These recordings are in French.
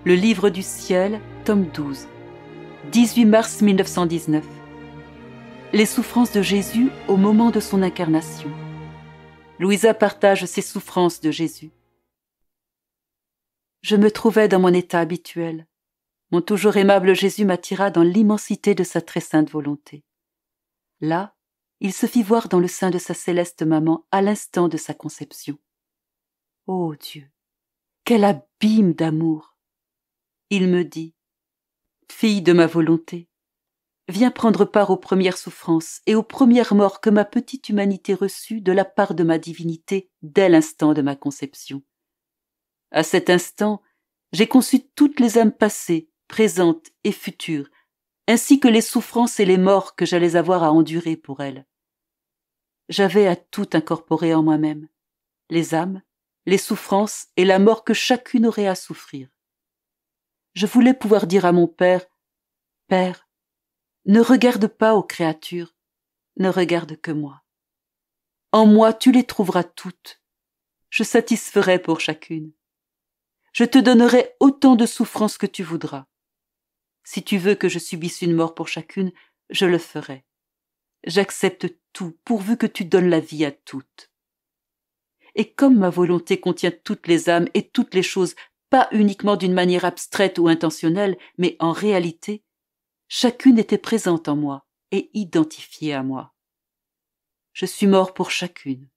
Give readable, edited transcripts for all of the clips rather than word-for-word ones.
Le livre du ciel, tome 12, 18 mars 1919. Les souffrances de Jésus au moment de son incarnation. Louisa partage ses souffrances de Jésus. Je me trouvais dans mon état habituel. Mon toujours aimable Jésus m'attira dans l'immensité de sa très sainte volonté. Là, il se fit voir dans le sein de sa céleste maman à l'instant de sa conception. Ô Dieu, quel abîme d'amour! Il me dit, « Fille de ma volonté, viens prendre part aux premières souffrances et aux premières morts que ma petite humanité reçut de la part de ma divinité dès l'instant de ma conception. À cet instant, j'ai conçu toutes les âmes passées, présentes et futures, ainsi que les souffrances et les morts que j'allais avoir à endurer pour elles. J'avais à tout incorporer en moi-même, les âmes, les souffrances et la mort que chacune aurait à souffrir. Je voulais pouvoir dire à mon Père, « Père, ne regarde pas aux créatures, ne regarde que moi. En moi tu les trouveras toutes. Je satisferai pour chacune. Je te donnerai autant de souffrances que tu voudras. Si tu veux que je subisse une mort pour chacune, je le ferai. J'accepte tout pourvu que tu donnes la vie à toutes. Et comme ma volonté contient toutes les âmes et toutes les choses, pas uniquement d'une manière abstraite ou intentionnelle, mais en réalité, chacune était présente en moi et identifiée à moi. Je suis mort pour chacune,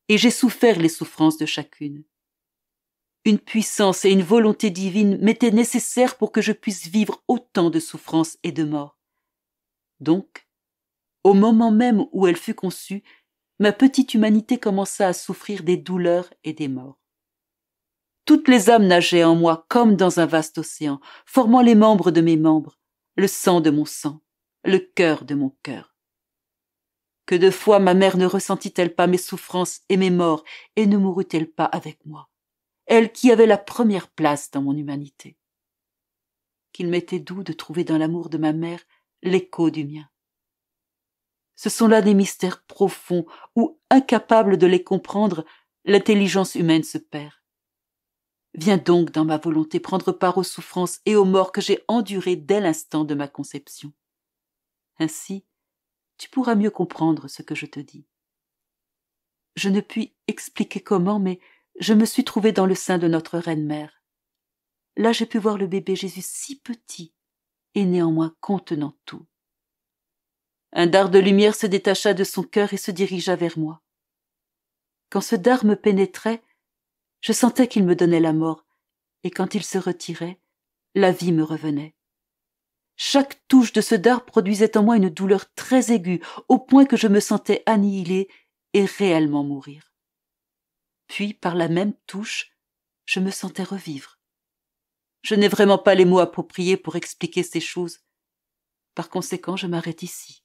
et j'ai souffert les souffrances de chacune. Une puissance et une volonté divine m'étaient nécessaires pour que je puisse vivre autant de souffrances et de morts. Donc, au moment même où elle fut conçue, ma petite humanité commença à souffrir des douleurs et des morts. Toutes les âmes nageaient en moi comme dans un vaste océan, formant les membres de mes membres, le sang de mon sang, le cœur de mon cœur. Que de fois ma mère ne ressentit-elle pas mes souffrances et mes morts et ne mourut-elle pas avec moi, elle qui avait la première place dans mon humanité. Qu'il m'était doux de trouver dans l'amour de ma mère l'écho du mien. Ce sont là des mystères profonds où, incapable de les comprendre, l'intelligence humaine se perd. Viens donc dans ma volonté prendre part aux souffrances et aux morts que j'ai endurées dès l'instant de ma conception. Ainsi, tu pourras mieux comprendre ce que je te dis. Je ne puis expliquer comment, mais je me suis trouvée dans le sein de notre Reine-Mère. Là, j'ai pu voir le bébé Jésus si petit et néanmoins contenant tout. Un dard de lumière se détacha de son cœur et se dirigea vers moi. Quand ce dard me pénétrait, je sentais qu'il me donnait la mort, et quand il se retirait, la vie me revenait. Chaque touche de ce dard produisait en moi une douleur très aiguë, au point que je me sentais annihilée et réellement mourir. Puis, par la même touche, je me sentais revivre. Je n'ai vraiment pas les mots appropriés pour expliquer ces choses. Par conséquent, je m'arrête ici.